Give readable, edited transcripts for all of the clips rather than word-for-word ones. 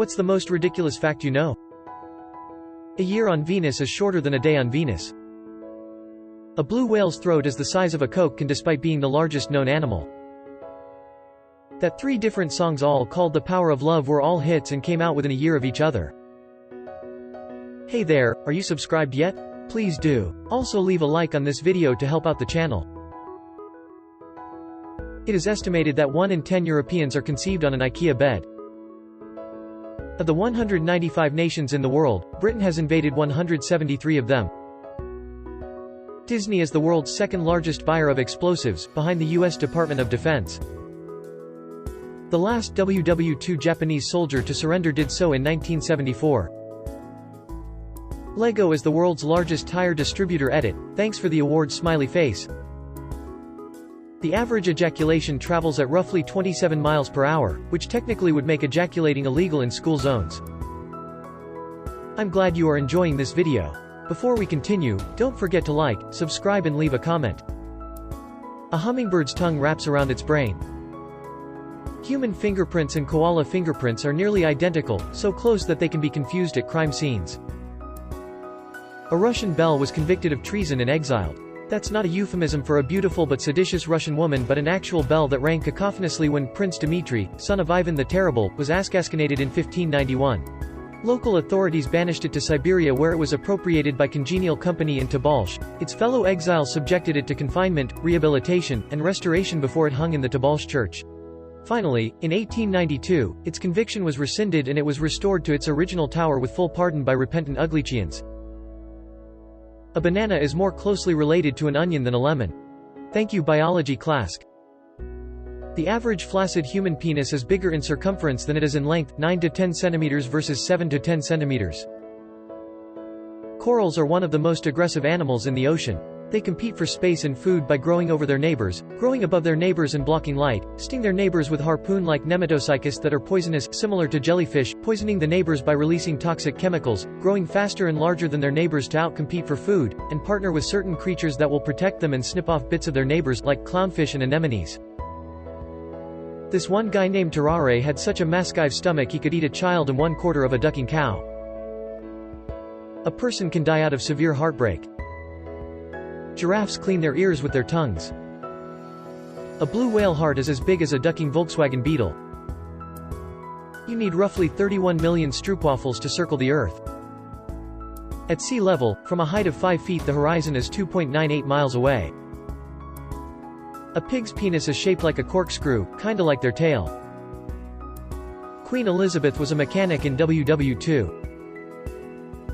What's the most ridiculous fact you know? A year on Venus is shorter than a day on Venus. A blue whale's throat is the size of a Coke can despite being the largest known animal. That 3 different songs all called The Power of Love were all hits and came out within a year of each other. Hey there, are you subscribed yet? Please do. Also leave a like on this video to help out the channel. It is estimated that 1 in 10 Europeans are conceived on an IKEA bed. Of the 195 nations in the world, Britain has invaded 173 of them. Disney is the world's second largest buyer of explosives, behind the US Department of Defense. The last WW2 Japanese soldier to surrender did so in 1974. Lego is the world's largest tire distributor. Edit, thanks for the award smiley face. The average ejaculation travels at roughly 27 miles per hour, which technically would make ejaculating illegal in school zones. I'm glad you are enjoying this video. Before we continue, don't forget to like, subscribe and leave a comment. A hummingbird's tongue wraps around its brain. Human fingerprints and koala fingerprints are nearly identical, so close that they can be confused at crime scenes. A Russian belle was convicted of treason and exiled. That's not a euphemism for a beautiful but seditious Russian woman but an actual bell that rang cacophonously when Prince Dmitry, son of Ivan the Terrible, was assassinated in 1591. Local authorities banished it to Siberia where it was appropriated by congenial company in Tobolsk. Its fellow exiles subjected it to confinement, rehabilitation, and restoration before it hung in the Tobolsk church. Finally, in 1892, its conviction was rescinded and it was restored to its original tower with full pardon by repentant Uglichians. A banana is more closely related to an onion than a lemon. Thank you, biology class. The average flaccid human penis is bigger in circumference than it is in length, 9 to 10 centimeters versus 7 to 10 centimeters. Corals are one of the most aggressive animals in the ocean. They compete for space and food by growing over their neighbors, growing above their neighbors and blocking light, sting their neighbors with harpoon-like nematocycles that are poisonous, similar to jellyfish, poisoning the neighbors by releasing toxic chemicals, growing faster and larger than their neighbors to outcompete for food, and partner with certain creatures that will protect them and snip off bits of their neighbors, like clownfish and anemones. This one guy named Terare had such a massive stomach he could eat a child and 1/4 of a ducking cow. A person can die out of severe heartbreak. Giraffes clean their ears with their tongues. A blue whale heart is as big as a ducking Volkswagen Beetle. You need roughly 31 million stroopwafels to circle the Earth. At sea level, from a height of 5 feet the horizon is 2.98 miles away. A pig's penis is shaped like a corkscrew, kinda like their tail. Queen Elizabeth was a mechanic in WW2.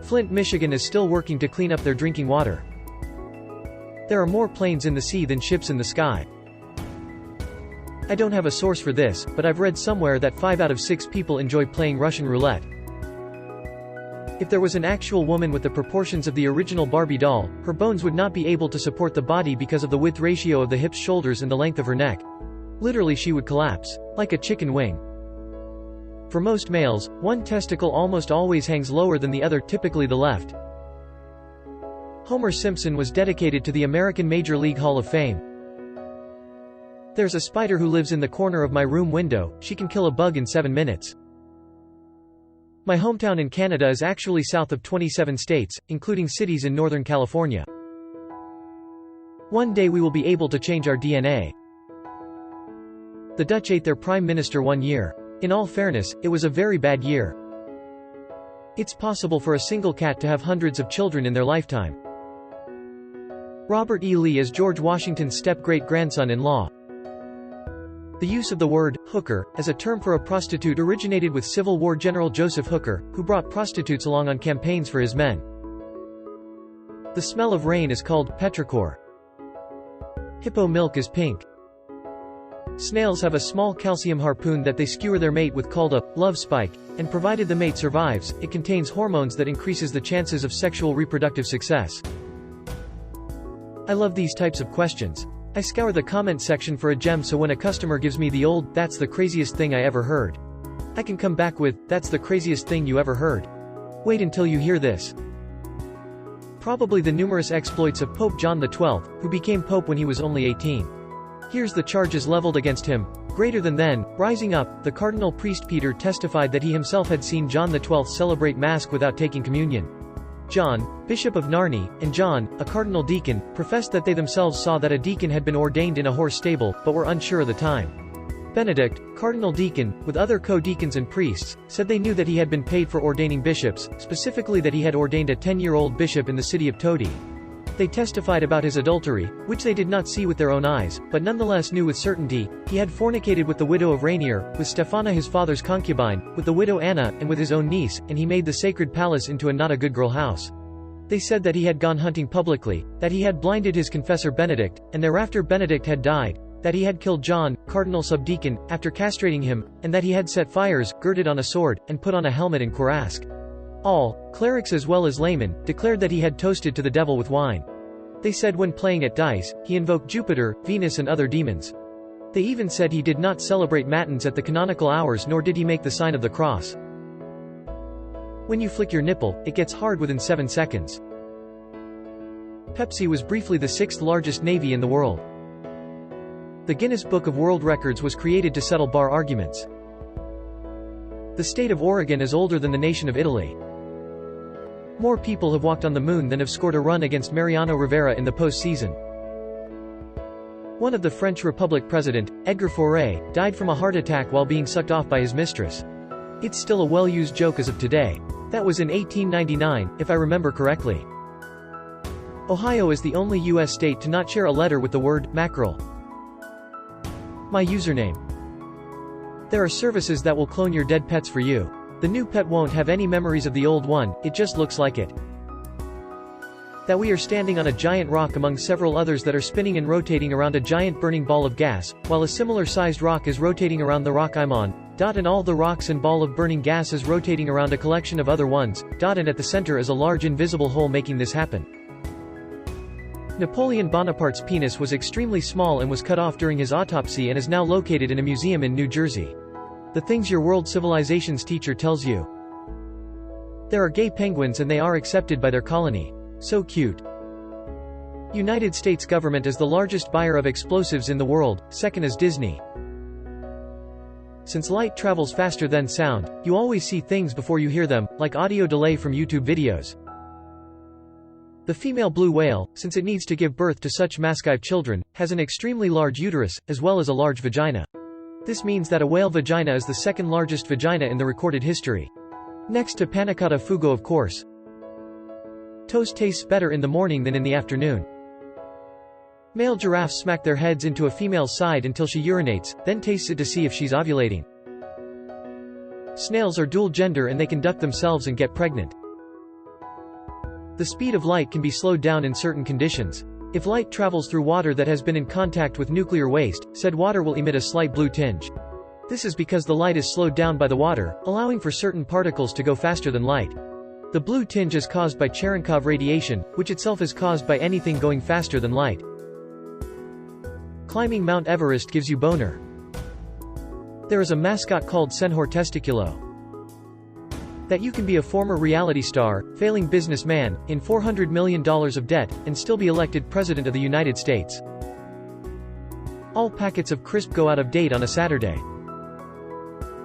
Flint, Michigan is still working to clean up their drinking water. There are more planes in the sea than ships in the sky. I don't have a source for this, but I've read somewhere that 5 out of 6 people enjoy playing Russian roulette. If there was an actual woman with the proportions of the original Barbie doll, her bones would not be able to support the body because of the width ratio of the hips, shoulders and the length of her neck. Literally she would collapse. Like a chicken wing. For most males, one testicle almost always hangs lower than the other, typically the left. Homer Simpson was dedicated to the American Major League Hall of Fame. There's a spider who lives in the corner of my room window. She can kill a bug in 7 minutes. My hometown in Canada is actually south of 27 states, including cities in Northern California. One day we will be able to change our DNA. The Dutch ate their prime minister 1 year. In all fairness, it was a very bad year. It's possible for a single cat to have hundreds of children in their lifetime. Robert E. Lee is George Washington's step-great-grandson-in-law. The use of the word hooker as a term for a prostitute originated with Civil War General Joseph Hooker, who brought prostitutes along on campaigns for his men. The smell of rain is called petrichor. Hippo milk is pink. Snails have a small calcium harpoon that they skewer their mate with called a love spike, and provided the mate survives, it contains hormones that increases the chances of sexual reproductive success. I love these types of questions. I scour the comment section for a gem so when a customer gives me the old, "That's the craziest thing I ever heard," I can come back with, "That's the craziest thing you ever heard. Wait until you hear this." Probably the numerous exploits of Pope John XII, who became pope when he was only 18. Here's the charges leveled against him. Greater than then, rising up, the cardinal priest Peter testified that he himself had seen John XII celebrate Mass without taking communion. John, Bishop of Narni, and John, a cardinal deacon, professed that they themselves saw that a deacon had been ordained in a horse stable, but were unsure of the time. Benedict, cardinal deacon, with other co-deacons and priests, said they knew that he had been paid for ordaining bishops, specifically that he had ordained a 10-year-old bishop in the city of Todi. They testified about his adultery, which they did not see with their own eyes, but nonetheless knew with certainty. He had fornicated with the widow of Rainier, with Stephana his father's concubine, with the widow Anna, and with his own niece, and he made the sacred palace into a not-a-good-girl house. They said that he had gone hunting publicly, that he had blinded his confessor Benedict, and thereafter Benedict had died, that he had killed John, cardinal subdeacon, after castrating him, and that he had set fires, girded on a sword, and put on a helmet and cuirass. All, clerics as well as laymen, declared that he had toasted to the devil with wine. They said when playing at dice, he invoked Jupiter, Venus and other demons. They even said he did not celebrate matins at the canonical hours nor did he make the sign of the cross. When you flick your nipple, it gets hard within 7 seconds. Pepsi was briefly the 6th largest navy in the world. The Guinness Book of World Records was created to settle bar arguments. The state of Oregon is older than the nation of Italy. More people have walked on the moon than have scored a run against Mariano Rivera in the postseason. One of the French Republic president, Edgar Faure, died from a heart attack while being sucked off by his mistress. It's still a well-used joke as of today. That was in 1899, if I remember correctly. Ohio is the only U.S. state to not share a letter with the word mackerel. My username. There are services that will clone your dead pets for you. The new pet won't have any memories of the old one, it just looks like it. That we are standing on a giant rock among several others that are spinning and rotating around a giant burning ball of gas, while a similar sized rock is rotating around the rock I'm on, and all the rocks and ball of burning gas is rotating around a collection of other ones, and at the center is a large invisible hole making this happen. Napoleon Bonaparte's penis was extremely small and was cut off during his autopsy and is now located in a museum in New Jersey. The things your world civilizations teacher tells you. There are gay penguins and they are accepted by their colony. So cute. United States government is the largest buyer of explosives in the world, second is Disney. Since light travels faster than sound, you always see things before you hear them, like audio delay from YouTube videos. The female blue whale, since it needs to give birth to such massive children, has an extremely large uterus, as well as a large vagina. This means that a whale vagina is the second largest vagina in the recorded history. Next to panna cotta fugo, of course. Toast tastes better in the morning than in the afternoon. Male giraffes smack their heads into a female's side until she urinates, then tastes it to see if she's ovulating. Snails are dual gender and they can duck themselves and get pregnant. The speed of light can be slowed down in certain conditions. If light travels through water that has been in contact with nuclear waste, said water will emit a slight blue tinge. This is because the light is slowed down by the water, allowing for certain particles to go faster than light. The blue tinge is caused by Cherenkov radiation, which itself is caused by anything going faster than light. Climbing Mount Everest gives you boner. There is a mascot called Senhor Testiculo. That you can be a former reality star, failing businessman, in $400 million of debt, and still be elected President of the United States. All packets of crisp go out of date on a Saturday.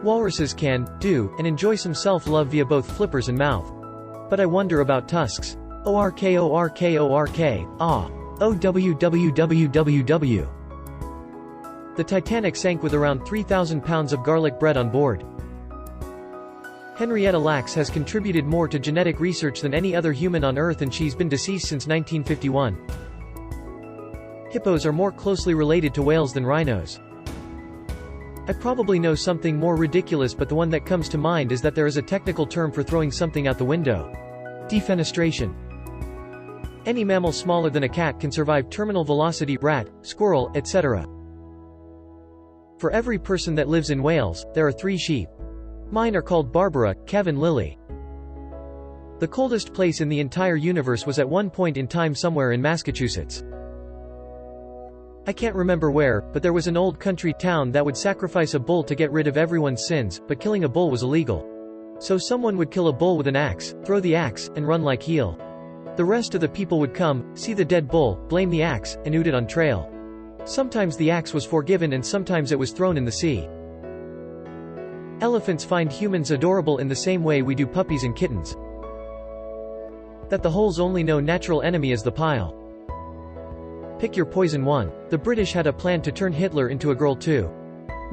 Walruses can, do, and enjoy some self-love via both flippers and mouth. But I wonder about tusks. ORK. Ah. OWWWWW. The Titanic sank with around 3,000 pounds of garlic bread on board. Henrietta Lacks has contributed more to genetic research than any other human on Earth and she's been deceased since 1951. Hippos are more closely related to whales than rhinos. I probably know something more ridiculous, but the one that comes to mind is that there is a technical term for throwing something out the window. Defenestration. Any mammal smaller than a cat can survive terminal velocity, rat, squirrel, etc. For every person that lives in Wales, there are 3 sheep. Mine are called Barbara, Kev and Lily. The coldest place in the entire universe was at one point in time somewhere in Massachusetts. I can't remember where, but there was an old country town that would sacrifice a bull to get rid of everyone's sins, but killing a bull was illegal. So someone would kill a bull with an axe, throw the axe, and run like heel. The rest of the people would come, see the dead bull, blame the axe, and oot it on trail. Sometimes the axe was forgiven and sometimes it was thrown in the sea. Elephants find humans adorable in the same way we do puppies and kittens. That the hole's only known natural enemy is the pile. Pick your poison one. The British had a plan to turn Hitler into a girl too.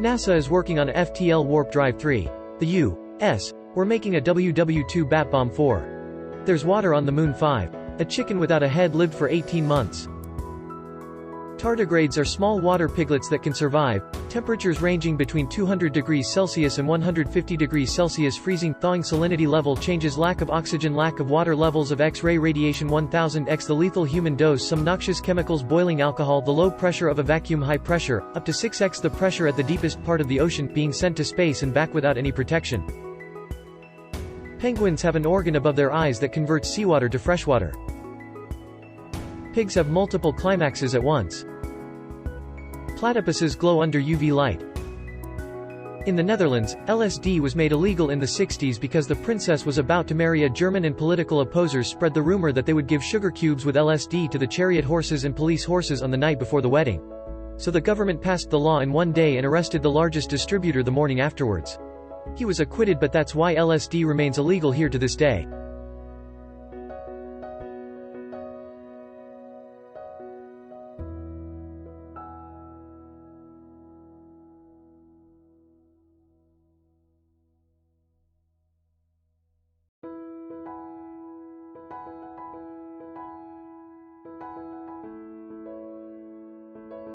NASA is working on a FTL warp drive 3. The U.S. We're making a WW2 bat bomb 4. There's water on the moon 5. A chicken without a head lived for 18 months. Tardigrades are small water piglets that can survive temperatures ranging between 200 degrees Celsius and 150 degrees Celsius freezing. Thawing salinity level changes, lack of oxygen, lack of water, levels of X-ray radiation 1000x, the lethal human dose, some noxious chemicals, boiling alcohol, the low pressure of a vacuum, high pressure, up to 6x the pressure at the deepest part of the ocean, being sent to space and back without any protection. Penguins have an organ above their eyes that converts seawater to freshwater. Pigs have multiple climaxes at once. Platypuses glow under UV light. In the Netherlands, LSD was made illegal in the 60s because the princess was about to marry a German and political opposers spread the rumor that they would give sugar cubes with LSD to the chariot horses and police horses on the night before the wedding. So the government passed the law in one day and arrested the largest distributor the morning afterwards. He was acquitted, but that's why LSD remains illegal here to this day.